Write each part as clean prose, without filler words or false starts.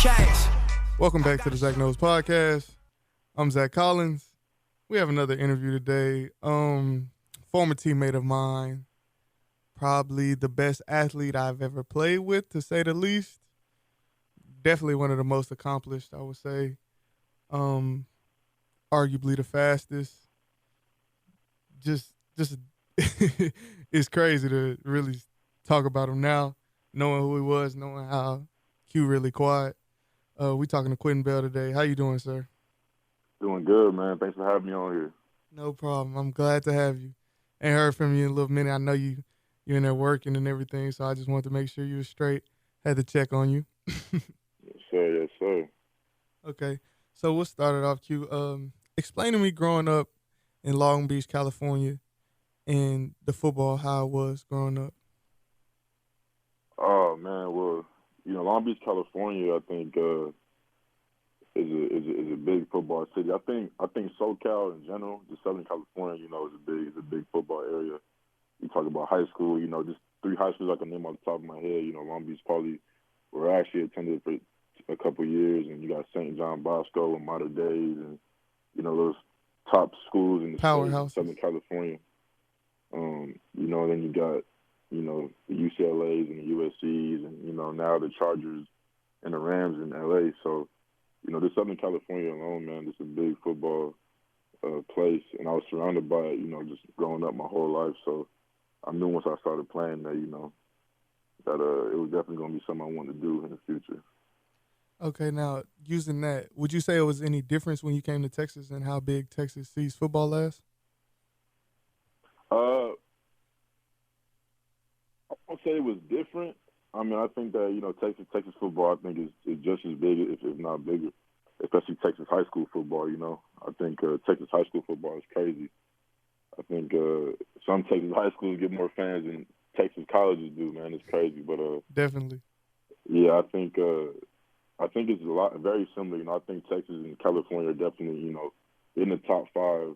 Cash. Welcome back to the Zach Knows Podcast. I'm Zach Collins. We have another interview today. Former teammate of mine, probably the best athlete I've ever played with, to say the least. Definitely one of the most accomplished, I would say. Arguably the fastest. Just it's crazy to really talk about him now, knowing who he was, knowing how Q really quiet. We talking to Quinton Bell today. How you doing, sir? Doing good, man. Thanks for having me on here. No problem. I'm glad to have you. Ain't heard from you in a little minute. I know you're in there working and everything, so I just wanted to make sure you were straight. Had to check on you. Yes, sir. Yes, sir. Okay, so we'll start it off, Q. Explain to me growing up in Long Beach, California, and the football, how it was growing up. Oh man, well, Long Beach, California, I think is a big football city. I think SoCal in general, just Southern California, is a big football area. You talk about high school, just three high schools I can name off the top of my head. Long Beach probably where I actually attended for a couple years, and you got St. John Bosco and Mater Days, and those top schools in the state of Southern California. Then you got the UCLA's and the USC's, and now the Chargers and the Rams in LA. So the Southern California alone, man, it's a big football place, and I was surrounded by it, just growing up my whole life. So I knew once I started playing that, that it was definitely going to be something I wanted to do in the future. Okay, now using that, would you say it was any difference when you came to Texas and how big Texas sees football as? I won't say it was different. I mean, I think that Texas football, I think is just as big, if not bigger, especially Texas high school football. I think Texas high school football is crazy. I think some Texas high schools get more fans than Texas colleges do. Man, it's crazy, but definitely. Yeah, I think it's very similar. I think Texas and California are definitely in the top 5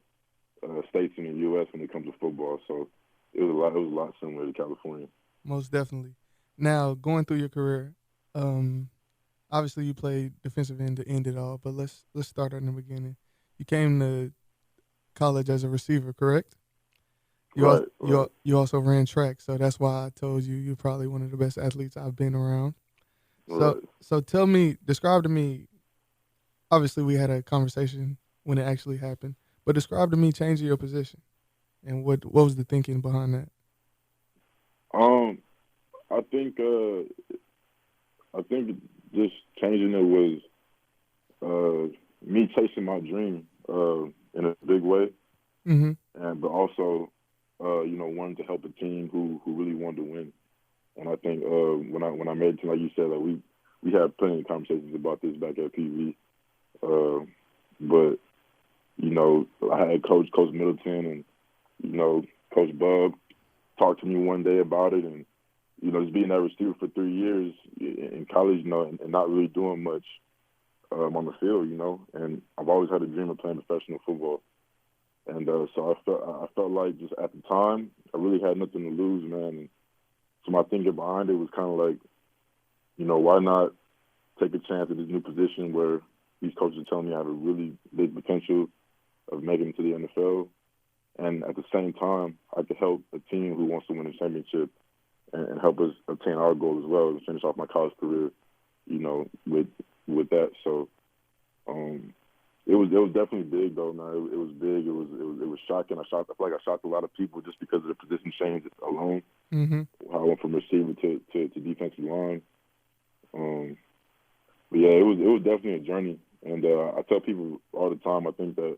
states in the U.S. when it comes to football. So it was a lot similar to California. Most definitely. Now, going through your career, obviously you played defensive end to end it all, but let's start in the beginning. You came to college as a receiver, correct? Right. You also ran track, so that's why I told you you're probably one of the best athletes I've been around. So describe to me, obviously we had a conversation when it actually happened, but describe to me changing your position and what was the thinking behind that? I think just changing it was me chasing my dream in a big way, but also wanting to help a team who really wanted to win. And I think when I made it to, like you said, like we had plenty of conversations about this back at PV, but I had Coach Middleton and Coach Bub talked to me one day about it, and just being that receiver for 3 years in college, and not really doing much on the field, and I've always had a dream of playing professional football, and so I felt like just at the time I really had nothing to lose, man. And so my thinking behind it was kind of like, why not take a chance at this new position where these coaches are telling me I have a really big potential of making it to the NFL, and at the same time I could help a team who wants to win a championship and help us obtain our goal as well, to finish off my college career, with that. So it was definitely big though, man. It was big. It was shocking. I feel like I shocked a lot of people just because of the position change alone. Mm-hmm. How I went from receiver to defensive line. But yeah, it was definitely a journey. And I tell people all the time, I think that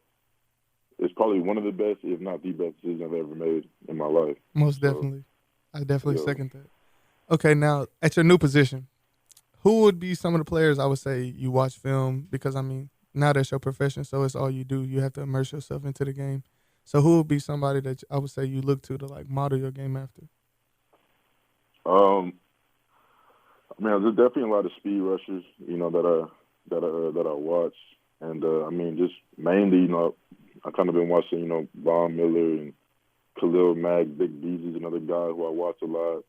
it's probably one of the best, if not the best decision I've ever made in my life. Most definitely. I definitely second that. Okay, now at your new position, who would be some of the players I would say you watch film? Because, I mean, now that's your profession, so it's all you do. You have to immerse yourself into the game. So who would be somebody that I would say you look to like model your game after? There's definitely a lot of speed rushers, that I watch, and just mainly, I kind of been watching, Von Miller and Khalil Mack. Big Beasley's another guy who I watch a lot.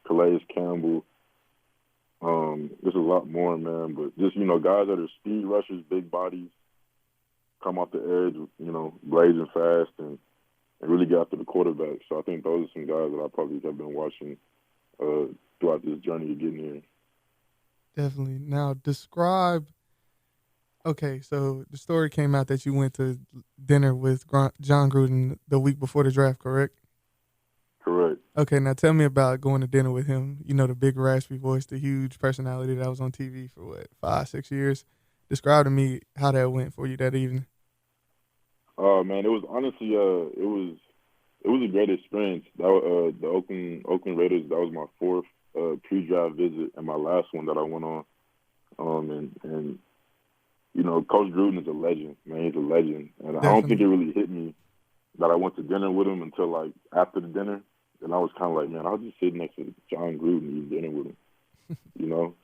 Calais Campbell. There's a lot more, man. But just guys that are speed rushers, big bodies, come off the edge, blazing fast and really get after the quarterback. So I think those are some guys that I probably have been watching throughout this journey of getting here. Definitely. Now, describe. Okay, so the story came out that you went to dinner with John Gruden the week before the draft, correct? Correct. Okay, now tell me about going to dinner with him. You know, the big raspy voice, the huge personality that was on TV for what, 5, 6 years. Describe to me how that went for you that evening. Man, it was honestly it was a great experience. The Oakland Raiders. That was my fourth pre-draft visit and my last one that I went on. And Coach Gruden is a legend, man. He's a legend, and I don't think Definitely. it really hit me that I went to dinner with him until like after the dinner. And I was kind of like, man, I was just sitting next to John Gruden eating dinner with him, you know.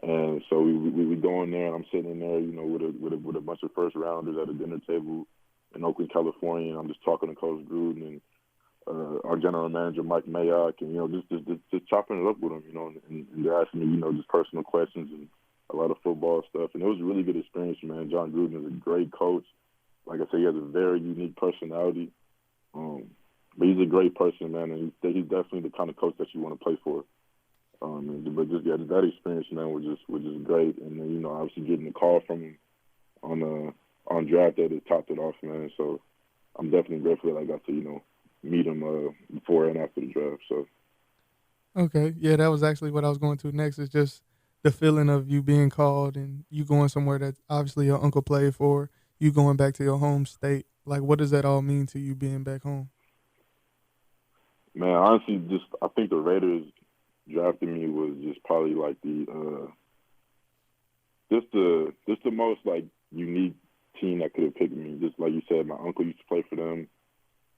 And so we go in there, and I'm sitting in there, with a bunch of first rounders at a dinner table in Oakland, California. And I'm just talking to Coach Gruden and our general manager Mike Mayock, and just chopping it up with them, and they're asking me, just personal questions and a lot of football stuff. And it was a really good experience, man. John Gruden is a great coach. Like I said, he has a very unique personality. But he's a great person, man, and he's definitely the kind of coach that you want to play for. But just that experience, man, was just great. And then obviously getting the call from him on draft day that topped it off, man. So I'm definitely grateful that I got to meet him before and after the draft. So Okay, yeah, that was actually what I was going to next. Is just the feeling of you being called and you going somewhere that obviously your uncle played for. You going back to your home state. Like, what does that all mean to you being back home? man, honestly, just I think the Raiders drafting me was just probably like the most like unique team that could have picked me. Just like you said, my uncle used to play for them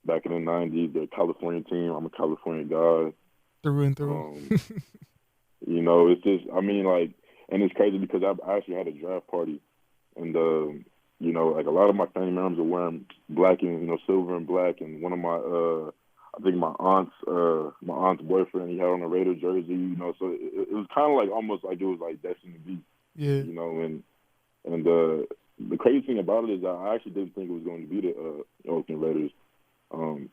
back in the '90s. They're a California team. I'm a California guy. Through and through. Um, it's just I mean like, and it's crazy because I actually had a draft party, and like a lot of my family members are wearing black and silver and black, and one of my I think my aunt's boyfriend, he had on a Raider jersey, so it was kind of like almost like it was like destined to be, Yeah. and the crazy thing about it is that I actually didn't think it was going to be the Oakland Raiders. And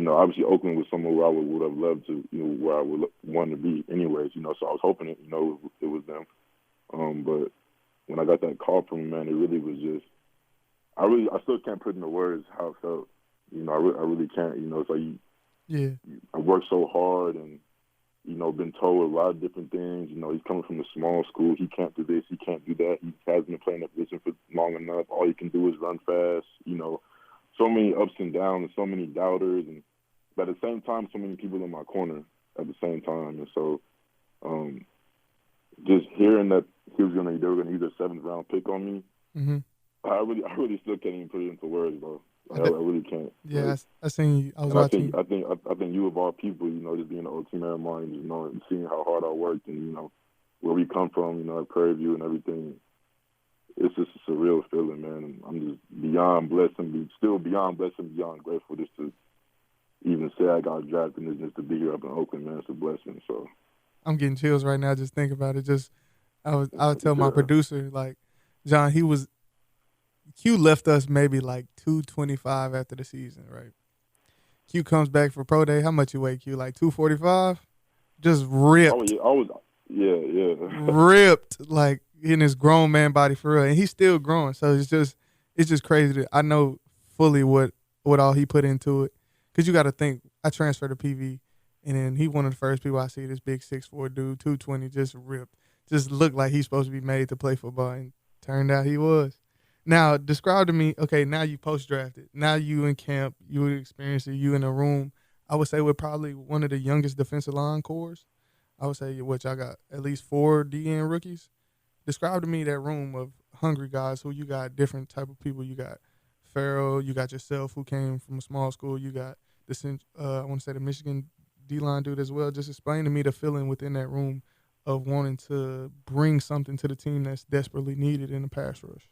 obviously Oakland was somewhere where I would have loved to, where I would want to be anyways, so I was hoping it was them. But when I got that call from him, man, it really was just, I still can't put into words how it felt. I really can't, it's like Yeah. I worked so hard and, been told a lot of different things. He's coming from a small school. He can't do this. He can't do that. He hasn't been playing that position for long enough. All he can do is run fast. So many ups and downs and so many doubters. But at the same time, so many people in my corner at the same time. And so just hearing that they were going to use a seventh-round pick on me, Mm-hmm. I really still can't even put it into words, bro. I really can't. Yeah, Like, I seen you. I was and I watching think you. I think I think you of all people, just being an OT man of mine, and seeing how hard I worked and where we come from, at Prairie View and everything. It's just a surreal feeling, man. And I'm just beyond blessed and still beyond blessed and beyond grateful just to even say I got drafted and just to be here up in Oakland, man. It's a blessing. So I'm getting chills right now just thinking about it. Just I would tell my yeah, producer, like, John, Q left us maybe like 225 after the season, right? Q comes back for pro day. How much you weigh, Q? Like 245? Just oh ripped. yeah, I was yeah. Ripped like in his grown man body for real. And he's still growing. So it's just crazy that I know fully what all he put into it. Cause you gotta think, I transferred to PV and then he one of the first people I see, this big 6'4" dude, 220, just ripped. Just looked like he's supposed to be made to play football and turned out he was. Now describe to me, okay, now you post drafted. Now you in camp, you experience it, you in a room. I would say we're probably one of the youngest defensive line cores. I would say which I got at least 4 DN rookies. Describe to me that room of hungry guys who you got different type of people. You got Farrell, you got yourself who came from a small school. You got I want to say the Michigan D line dude as well. Just explain to me the feeling within that room of wanting to bring something to the team that's desperately needed in the pass rush.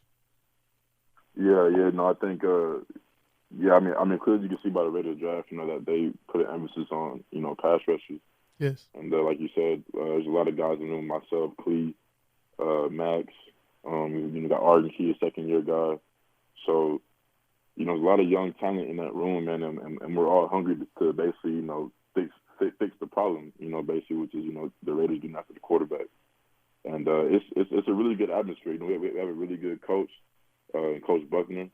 Yeah. No, I think yeah. I mean, clearly you can see by the Raiders draft, that they put an emphasis on pass rushes. Yes. And like you said, there's a lot of guys in the room, myself, Clee, Max, got Arden Key, a second-year guy. So, there's a lot of young talent in that room, man, and we're all hungry to basically, fix the problem, basically, which is, the Raiders getting after the quarterback. And it's a really good atmosphere. We have a really good coach, Coach Buckner,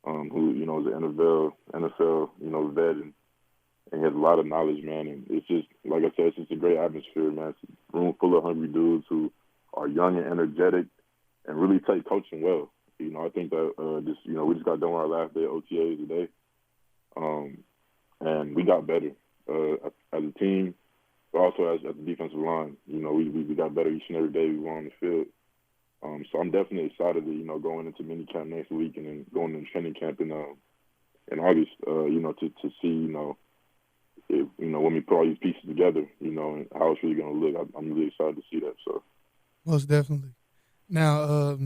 who, is an NFL, vet, and he has a lot of knowledge, man. And it's just, like I said, it's just a great atmosphere, man. It's a room full of hungry dudes who are young and energetic and really take coaching well. I think that we just got done with our last day of OTAs today, and we got better as a team, but also as the defensive line. We got better each and every day we were on the field. So I'm definitely excited to going into minicamp next week and then going into training camp in August. To see if, when we put all these pieces together, and how it's really going to look. I'm really excited to see that. So most definitely. Now,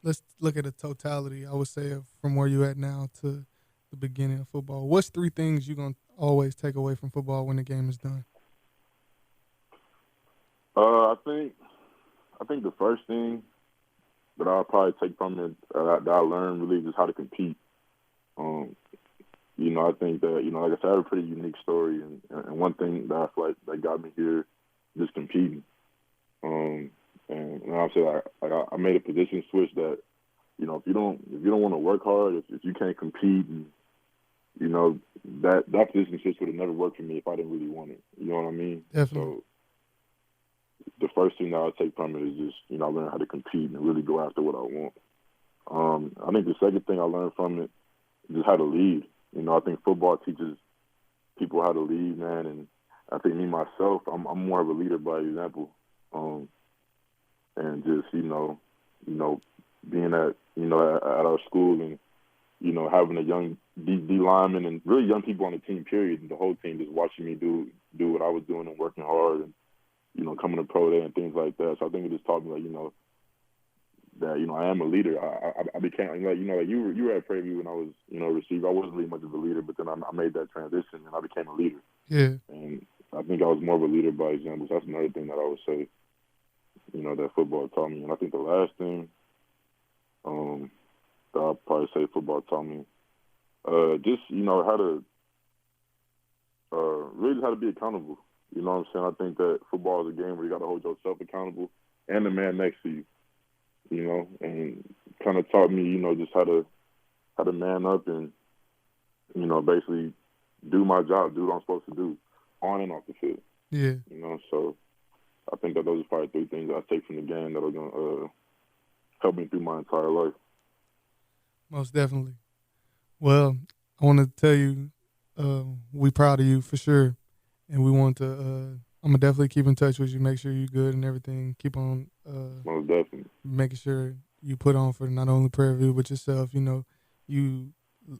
let's look at the totality, I would say, from where you're at now to the beginning of football. What's 3 things you're going to always take away from football when the game is done? I think the first thing that I'll probably take from it that I learned really just how to compete. I think that, like I said, I have a pretty unique story, and one thing that I feel like that got me here is competing. And obviously, I made a position switch that, if you don't want to work hard, if you can't compete, and that position switch would have never worked for me if I didn't really want it. You know what I mean? Definitely. So the first thing that I'll take from it is just, I learn how to compete and really go after what I want. I think the second thing I learned from it is just how to lead. I think football teaches people how to lead, man, and I think me myself, I'm more of a leader by example. And just, being at our school and, having a young D lineman and really young people on the team, period, and the whole team just watching me do what I was doing and working hard and, coming to pro day and things like that. So I think it just taught me, that, I am a leader. I became, you were at Prairie View when I was, a receiver. I wasn't really much of a leader, but then I made that transition and I became a leader. Yeah. And I think I was more of a leader by example. So that's another thing that I would say, that football taught me. And I think the last thing that I'll probably say football taught me, just, how to really just how to be accountable. You know what I'm saying? I think that football is a game where you got to hold yourself accountable and the man next to you, and kind of taught me, just how to man up and, basically do my job, do what I'm supposed to do on and off the field. Yeah. So I think that those are probably 3 things I take from the game that are going to help me through my entire life. Most definitely. Well, I want to tell you we proud of you for sure. And we want to, I'm going to definitely keep in touch with you, make sure you're good and everything. Keep on most definitely making sure you put on for not only Prairie View, but yourself, you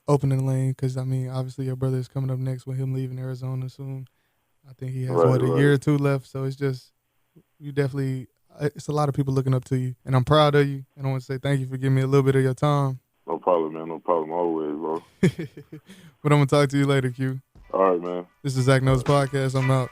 opening the lane. Because, obviously your brother is coming up next with him leaving Arizona soon. I think he has, a year or 2 left. So it's just, you definitely, it's a lot of people looking up to you. And I'm proud of you. And I want to say thank you for giving me a little bit of your time. No problem, man. No problem. Always, bro. But I'm going to talk to you later, Q. All right, man. This is Zach Knows Podcast. I'm out.